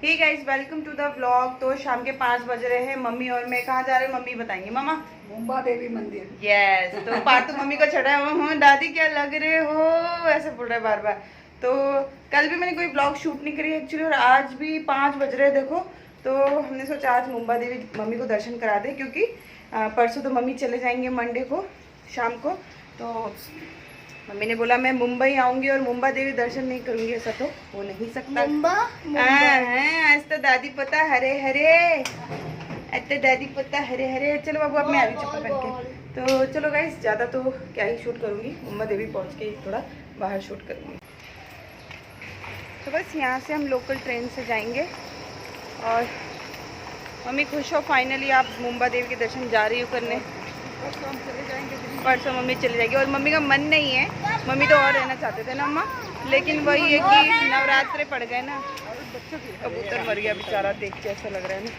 Hey guys, welcome to the vlog. तो शाम के 5 बज रहे हैं। मम्मी और मैं कहाँ जा रहे हैं मम्मी बताएंगे। मामा मुंबा देवी मंदिर। यस। तो पार्थ मम्मी को चढ़ा है, दादी क्या लग रहे हो, ऐसे बोल रहे बार बार। तो कल भी मैंने कोई ब्लॉग शूट नहीं करी एक्चुअली, और आज भी 5 बज रहे देखो। तो हमने सोचा आज मुंबा देवी मम्मी को दर्शन करा दे, क्योंकि परसों तो मम्मी चले जाएंगे मंडे को शाम को। तो मम्मी ने बोला मैं मुंबई आऊंगी और मुंबा देवी दर्शन नहीं करूंगी, ऐसा तो हो नहीं सकता। आज तो दादी पता हरे हरे, आज तो दादी पता हरे हरे। चलो बाबू अब मैं आ रही चप्पल पहन के। तो चलो गाइस, ज़्यादा तो क्या ही शूट करूंगी, मुंबा देवी पहुंच के थोड़ा बाहर शूट करूंगी। तो बस यहाँ से हम लोकल ट्रेन से जाएंगे। और मम्मी खुश हो, फाइनली आप मुंबा देवी के दर्शन जा रही हो करने। परसों मम्मी चली जाएगी, और मम्मी का मन नहीं है, मम्मी तो और रहना चाहते थे ना अम्मा, लेकिन वही है कि नवरात्रे पड़ गए ना। कबूतर मर गया बेचारा, देख के ऐसा लग रहा है ना,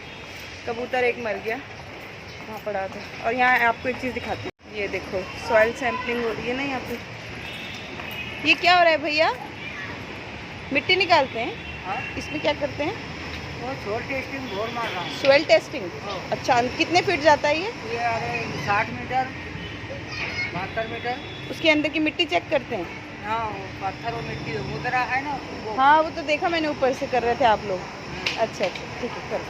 कबूतर एक मर गया वहाँ पड़ा था। और यहाँ आपको एक चीज़ दिखाती हूँ, ये देखो सॉइल सैम्पलिंग हो रही है ना यहाँ पे। ये क्या हो रहा है भैया? मिट्टी निकालते हैं, इसमें क्या करते हैं? सोयल टेस्टिंग बोर मार रहा हूँ। सोयल टेस्टिंग, अच्छा। कितने फीट जाता है ये? 60 मीटर 72 मीटर। उसके अंदर की मिट्टी चेक करते हैं? हाँ, पत्थर और मिट्टी मुद्रा है ना वो। हाँ वो तो देखा मैंने, ऊपर से कर रहे थे आप लोग। अच्छा अच्छा, ठीक है करो।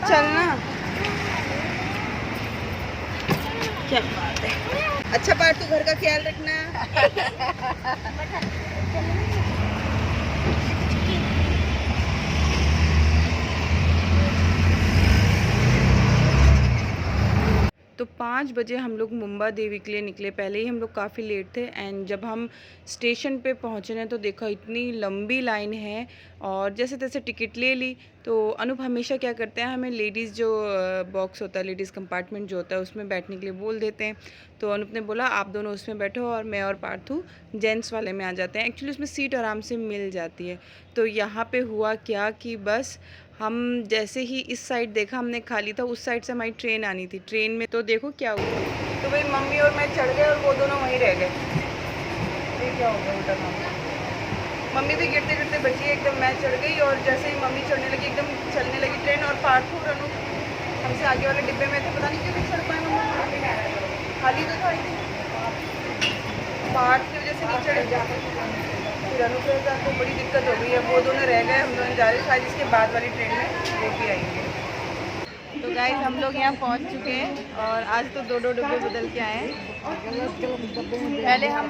चलना, क्या बात है। अच्छा पार, तू घर का ख्याल रखना। तो 5 बजे हम लोग मुंबा देवी के लिए निकले। पहले ही हम लोग काफ़ी लेट थे, एंड जब हम स्टेशन पे पहुँचे ना तो देखा इतनी लंबी लाइन है, और जैसे तैसे टिकट ले ली। तो अनूप हमेशा क्या करते हैं, हमें लेडीज़ जो बॉक्स होता है, लेडीज़ कंपार्टमेंट जो होता है, उसमें बैठने के लिए बोल देते हैं। तो अनूप ने बोला आप दोनों उसमें बैठो और मैं और पार्थू जेंट्स वाले में आ जाते हैं। एक्चुअली उसमें सीट आराम से मिल जाती है। तो यहाँ पे हुआ क्या कि बस हम जैसे ही इस साइड देखा, हमने खाली था, उस साइड से हमारी ट्रेन आनी थी। ट्रेन में तो देखो क्या हुआ, तो भाई मम्मी और मैं चढ़ गए और वो दोनों वहीं रह गए। ये क्या हो गया बेटा? मम्मी भी गिरते गिरते बची एकदम। मैं चढ़ गई, और जैसे ही मम्मी चढ़ने लगी एकदम चलने लगी ट्रेन, और पार्थू और अनु हमसे आगे वाले डिब्बे में थे। पता नहीं क्यों नहीं चढ़ पाए मम्मी, खाली तो था पार्थ की वजह से नहीं चढ़े। फिर अनु के साथ तो बड़ी दिक्कत हो गई है, वो दोनों रह गए, हम दोनों जा रहे हैं। शायद इसके बाद वाली ट्रेन में वो भी आएंगे। तो गाइस हम लोग यहाँ पहुँच चुके हैं, और आज तो दो डिब्बे बदल के आए हैं। पहले हम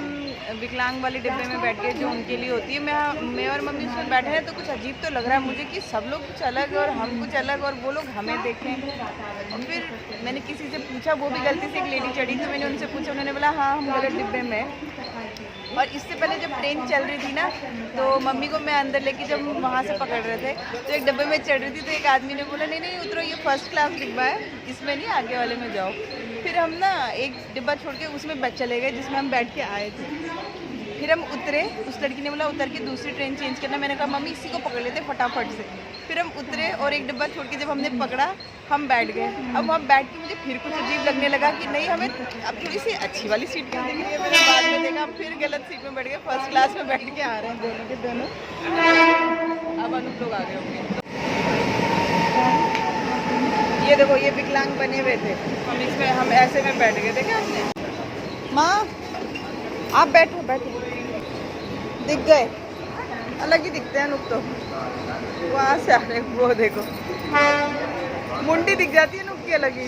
विकलांग वाले डिब्बे में बैठ गए जो उनके लिए होती है। मैं और मम्मी उसमें बैठे हैं, तो कुछ अजीब तो लग रहा है मुझे कि सब लोग कुछ अलग और हम कुछ अलग, और वो लोग हमें देखें। और फिर मैंने किसी से पूछा, वो भी गलती से एक लेडी चढ़ी, तो मैंने उनसे पूछा, उन्होंने बोला हाँ हम गलत डिब्बे में। और इससे पहले जब ट्रेन चल रही थी ना, तो मम्मी को मैं अंदर लेके जब वहाँ से पकड़ रहे थे, तो एक डब्बे में चढ़ रही थी, तो एक आदमी ने बोला नहीं नहीं उतरो, ये फर्स्ट क्लास डिब्बा है, इसमें नहीं, आगे वाले में जाओ। फिर हम ना एक डिब्बा छोड़ के उसमें चले गए जिसमें हम बैठ के आए थे। फिर हम उतरे, उस लड़की ने बोला उतर के दूसरी ट्रेन चेंज करना। मैंने कहा मम्मी इसी को पकड़ लेते फटाफट से। फिर हम उतरे, और एक डिब्बा छोड़ के जब हमने पकड़ा, हम बैठ गए। अब वहाँ बैठ के मुझे फिर कुछ अजीब लगने लगा कि नहीं, हमें अब थोड़ी सी अच्छी वाली सीट क्यों देंगे। मैंने बाद में देखा, फिर गलत सीट में बैठ गए, फर्स्ट क्लास में बैठ के आ रहे हैं दोनों के दोनों। अब अनूप लोग आ गए होंगे। ये देखो, ये विकलांग बने हुए थे, हम ऐसे में बैठ गए। देखे आपने? माँ आप बैठो बैठो, दिख गए, अलग ही दिखते हैं नुक तो। वहाँ से आ रहे, वो देखो मुंडी दिख जाती है नुक की अलग ही।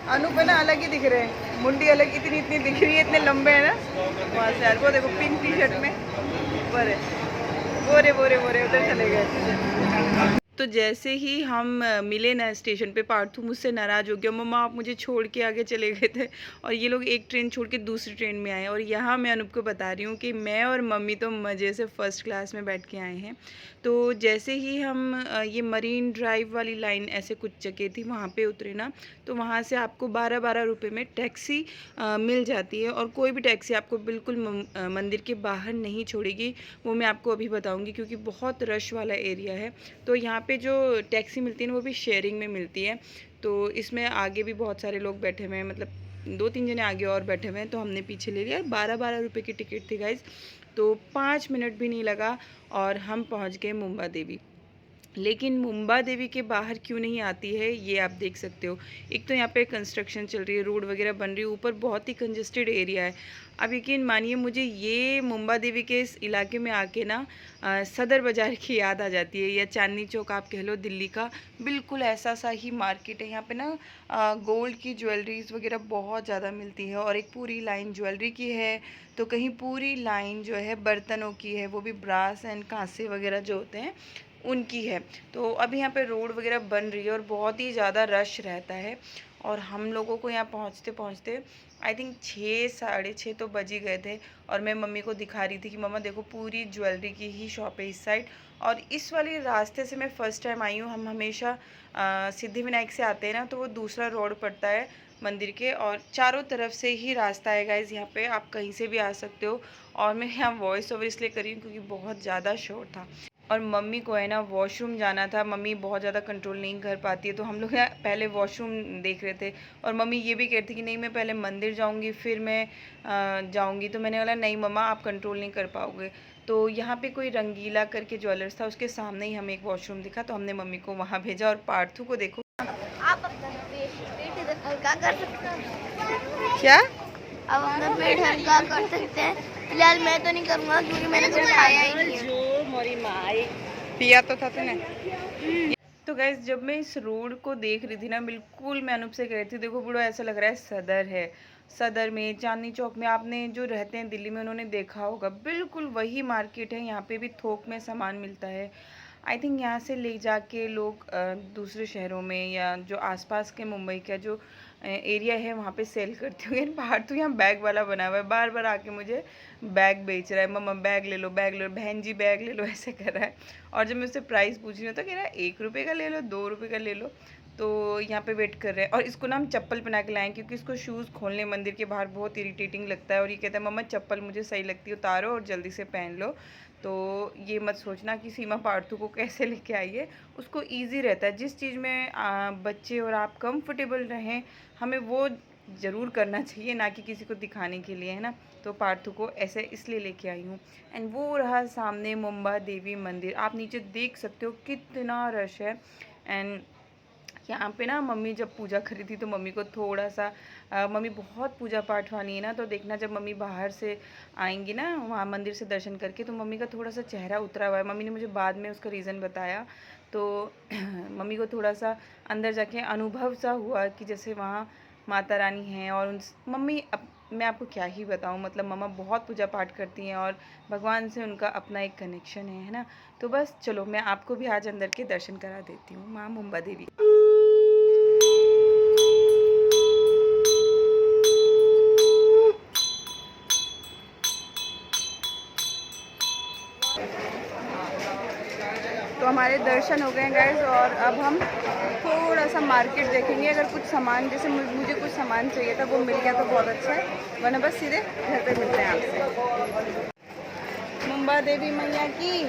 अनूप है ना, अलग ही दिख रहे हैं, मुंडी अलग इतनी इतनी दिख रही है, इतने लंबे हैं ना। वहाँ से यार वो देखो पिंक टी शर्ट में बोरे बोरे बोरे बोरे उधर चले गए। तो जैसे ही हम मिले ना स्टेशन पे, पार्थू मुझसे नाराज़ हो गया, मम्मा आप मुझे छोड़ के आगे चले गए थे। और ये लोग एक ट्रेन छोड़ के दूसरी ट्रेन में आए। और यहाँ मैं अनूप को बता रही हूँ कि मैं और मम्मी तो मज़े से फर्स्ट क्लास में बैठ के आए हैं। तो जैसे ही हम ये मरीन ड्राइव वाली लाइन ऐसे कुछ जगह थी, वहाँ पे उतरे ना, तो वहाँ से आपको 12-12 रुपये में टैक्सी मिल जाती है। और कोई भी टैक्सी आपको बिल्कुल मंदिर के बाहर नहीं छोड़ेगी, वो मैं आपको अभी बताऊँगी, क्योंकि बहुत रश वाला एरिया है। तो यहाँ पे जो टैक्सी मिलती है ना, वो भी शेयरिंग में मिलती है। तो इसमें आगे भी बहुत सारे लोग बैठे हुए हैं, मतलब 2-3 जने आगे और बैठे हुए हैं, तो हमने पीछे ले लिया। 12-12 रुपये की टिकट थी गाइज़, तो 5 मिनट भी नहीं लगा और हम पहुँच गए मुंबा देवी। लेकिन मुंबा देवी के बाहर क्यों नहीं आती है ये आप देख सकते हो। एक तो यहाँ पे कंस्ट्रक्शन चल रही है, रोड वगैरह बन रही है, ऊपर बहुत ही कंजेस्टेड एरिया है। अब यकीन मानिए मुझे ये मुंबा देवी के इस इलाके में आके ना सदर बाज़ार की याद आ जाती है, या चांदनी चौक आप कह लो दिल्ली का। बिल्कुल ऐसा सा ही मार्केट है यहाँ पे ना। गोल्ड की ज्वेलरीज वगैरह बहुत ज़्यादा मिलती है, और एक पूरी लाइन ज्वेलरी की है, तो कहीं पूरी लाइन जो है बर्तनों की है, वो भी ब्रास एंड कांसे वगैरह जो होते हैं उनकी है। तो अभी यहाँ पे रोड वगैरह बन रही है और बहुत ही ज़्यादा रश रहता है। और हम लोगों को यहाँ पहुँचते पहुँचते आई थिंक 6-6:30 तो बज ही गए थे। और मैं मम्मी को दिखा रही थी कि मम्मा देखो पूरी ज्वेलरी की ही शॉप है इस साइड, और इस वाले रास्ते से मैं फ़र्स्ट टाइम आई हूँ। हम हमेशा सिद्धिविनायक से आते हैं ना, तो वो दूसरा रोड पड़ता है मंदिर के, और चारों तरफ से ही रास्ता है गाइज़ यहाँ पे, आप कहीं से भी आ सकते हो। और मैं यहाँ वॉइस ओवर इसलिए करी हूँ क्योंकि बहुत ज़्यादा शोर था, और मम्मी को है ना वॉशरूम जाना था। मम्मी बहुत ज़्यादा कंट्रोल नहीं कर पाती है, तो हम लोग ना पहले वॉशरूम देख रहे थे, और मम्मी ये भी कह रही थी कि नहीं मैं पहले मंदिर जाऊंगी फिर मैं जाऊंगी। तो मैंने बोला नहीं मम्मा आप कंट्रोल नहीं कर पाओगे। तो यहाँ पे कोई रंगीला करके ज्वेलर्स था, उसके सामने ही हमें एक वॉशरूम दिखा, तो हमने मम्मी को वहाँ भेजा। और पार्थू को देखो, आप अपना पेट हल्का कर सकते हैं। क्या आप अपना पेट हल्का कर सकते हैं। फिलहाल मैं तो नहीं करूँगा क्योंकि मैंने कुछ खाया ही नहीं है। पिया तो था तूने। तो गाइज जब मैं इस रोड को देख रही थी ना, बिल्कुल मैं अनूप से कह रही थी देखो बुढ़ो ऐसा लग रहा है सदर है। सदर में चांदनी चौक में आपने जो रहते हैं दिल्ली में उन्होंने देखा होगा, बिल्कुल वही मार्केट है। यहाँ पे भी थोक में सामान मिलता है। आई थिंक यहाँ से ले जाके लोग दूसरे शहरों में या जो आसपास के मुंबई का जो एरिया है वहाँ पे सेल करते हुए। बाहर तो यहाँ बैग वाला बना हुआ है, बार बार आके मुझे बैग बेच रहा है, मम्मा बैग ले लो बैग ले लो, बहन जी बैग ले लो, ऐसे कर रहा है। और जब मैं उससे प्राइस पूछ रही हूँ तो कह रहा है 1 रुपये का ले लो, 2 रुपये का ले लो। तो यहाँ पे वेट कर रहे हैं, और इसको ना हम चप्पल पहना के लाएँ क्योंकि इसको शूज़ खोलने मंदिर के बाहर बहुत इरिटेटिंग लगता है। और ये कहता है मम्मा चप्पल मुझे सही लगती है, उतारो और जल्दी से पहन लो। तो ये मत सोचना कि सीमा पार्थू को कैसे लेके आई है, उसको ईजी रहता है। जिस चीज़ में बच्चे और आप कंफर्टेबल रहें, हमें वो ज़रूर करना चाहिए, ना कि किसी को दिखाने के लिए, है ना। तो पार्थू को ऐसे इसलिए लेके आई हूँ। एंड वो रहा सामने मुंबा देवी मंदिर, आप नीचे देख सकते हो कितना रश है। एंड यहाँ पे ना मम्मी जब पूजा करी थी तो मम्मी को थोड़ा सा मम्मी बहुत पूजा पाठ वाली है ना, तो देखना जब मम्मी बाहर से आएंगी ना वहाँ मंदिर से दर्शन करके, तो मम्मी का थोड़ा सा चेहरा उतरा हुआ है। मम्मी ने मुझे बाद में उसका रीज़न बताया। तो मम्मी को थोड़ा सा अंदर जाके अनुभव सा हुआ कि जैसे वहाँ माता रानी हैं, और उन मम्मी मैं आपको क्या ही बताऊँ, मतलब मम्मा बहुत पूजा पाठ करती हैं और भगवान से उनका अपना एक कनेक्शन है ना। तो बस चलो मैं आपको भी आज अंदर के दर्शन करा देती हूँ माँ मुंबा देवी। तो हमारे दर्शन हो गए गाइस, और अब हम थोड़ा सा मार्केट देखेंगे। अगर कुछ सामान जैसे मुझे कुछ सामान चाहिए था वो मिल गया तो बहुत अच्छा है, वरना बस सीधे घर पे मिलते हैं आपसे। मुंबा देवी मैया की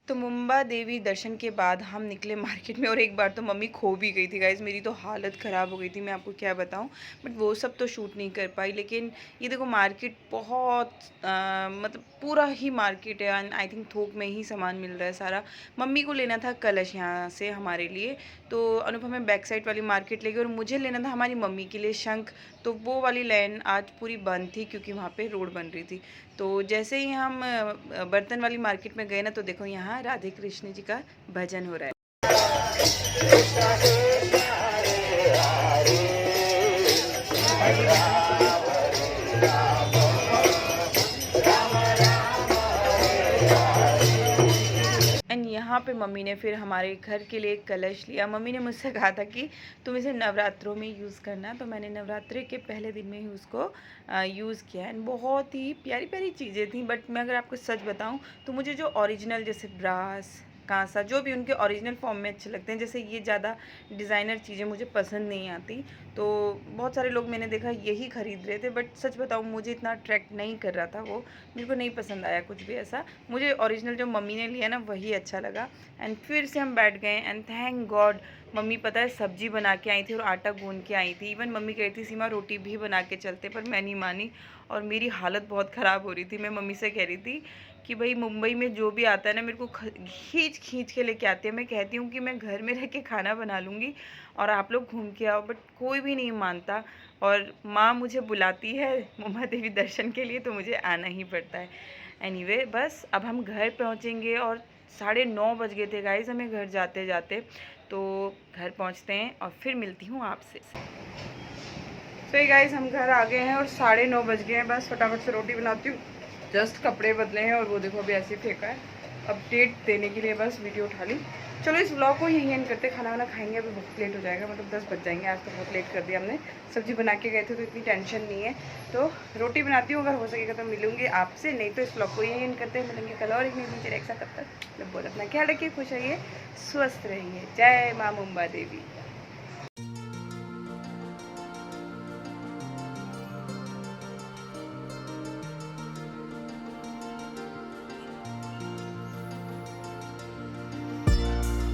तो मुंबा देवी दर्शन के बाद हम निकले मार्केट में, और एक बार तो मम्मी खो भी गई थी गाइज, मेरी तो हालत ख़राब हो गई थी, मैं आपको क्या बताऊं। बट वो सब तो शूट नहीं कर पाई। लेकिन ये देखो मार्केट बहुत मतलब पूरा ही मार्केट है, एंड आई थिंक थोक में ही सामान मिल रहा है सारा। मम्मी को लेना था कलश यहाँ से हमारे लिए, तो अनुप हमें बैक साइड वाली मार्केट ले गई, और मुझे लेना था हमारी मम्मी के लिए शंख। तो वो वाली लाइन आज पूरी बंद थी क्योंकि वहाँ पे रोड बन रही थी। तो जैसे ही हम बर्तन वाली मार्केट में गए ना, तो देखो यहाँ राधे कृष्ण जी का भजन हो रहा है। एंड यहाँ पे मम्मी ने फिर हमारे घर के लिए एक कलश लिया। मम्मी ने मुझसे कहा था कि तुम इसे नवरात्रों में यूज़ करना, तो मैंने नवरात्रि के पहले दिन में ही उसको यूज़ किया। एंड बहुत ही प्यारी प्यारी चीज़ें थी। बट मैं अगर आपको सच बताऊँ तो मुझे जो ओरिजिनल जैसे ब्रास झकास सा, जो भी उनके ओरिजिनल फॉर्म में अच्छे लगते हैं। जैसे ये ज़्यादा डिज़ाइनर चीज़ें मुझे पसंद नहीं आती, तो बहुत सारे लोग मैंने देखा यही ख़रीद रहे थे, बट सच बताऊँ मुझे इतना अट्रैक्ट नहीं कर रहा था वो, मेरे को नहीं पसंद आया कुछ भी ऐसा। मुझे ओरिजिनल जो मम्मी ने लिया ना वही अच्छा लगा। एंड फिर से हम बैठ गए एंड थैंक गॉड मम्मी पता है सब्जी बना के आई थी और आटा गूंद के आई थी। इवन मम्मी कह रही थी सीमा रोटी भी बना के चलते, पर मैं नहीं मानी और मेरी हालत बहुत ख़राब हो रही थी। मैं मम्मी से कह रही थी कि भाई मुंबई में जो भी आता है ना मेरे को खींच खींच के लेके आती है। मैं कहती हूँ कि मैं घर में रह के खाना बना लूँगी और आप लोग घूम के आओ, बट कोई भी नहीं मानता। और माँ मुझे बुलाती है मुम्बा देवी दर्शन के लिए, तो मुझे आना ही पड़ता है। एनीवे बस अब हम घर पहुँचेंगे और 9:30 बज गए थे गाइस हमें घर जाते जाते। तो घर पहुँचते हैं और फिर मिलती हूँ आपसे। तो गाइस हम घर आ गए हैं और 9:30 बज गए हैं। बस फटाफट से रोटी बनाती हूँ, जस्ट कपड़े बदले हैं और वो देखो अभी ऐसे फेंका है। अपडेट देने के लिए बस वीडियो उठा ली। चलो इस व्लॉग को यहीं एंड करते, खाना वाना खाएंगे, अभी बहुत लेट हो जाएगा, मतलब 10 बज जाएंगे। आज तो बहुत लेट कर दिया हमने, सब्जी बना के गए थे तो इतनी टेंशन नहीं है। तो रोटी बनाती हूँ, अगर हो सकेगा तो मिलूंगी आपसे, नहीं तो इस व्लॉग को यहीं एंड करते हैं। मिलेंगे कल और एक नई दिनचर्या के साथ, तब तक बहुत अपना ख्याल रखिए, खुश रहिए, स्वस्थ रहिए। जय माँ मुम्बा देवी।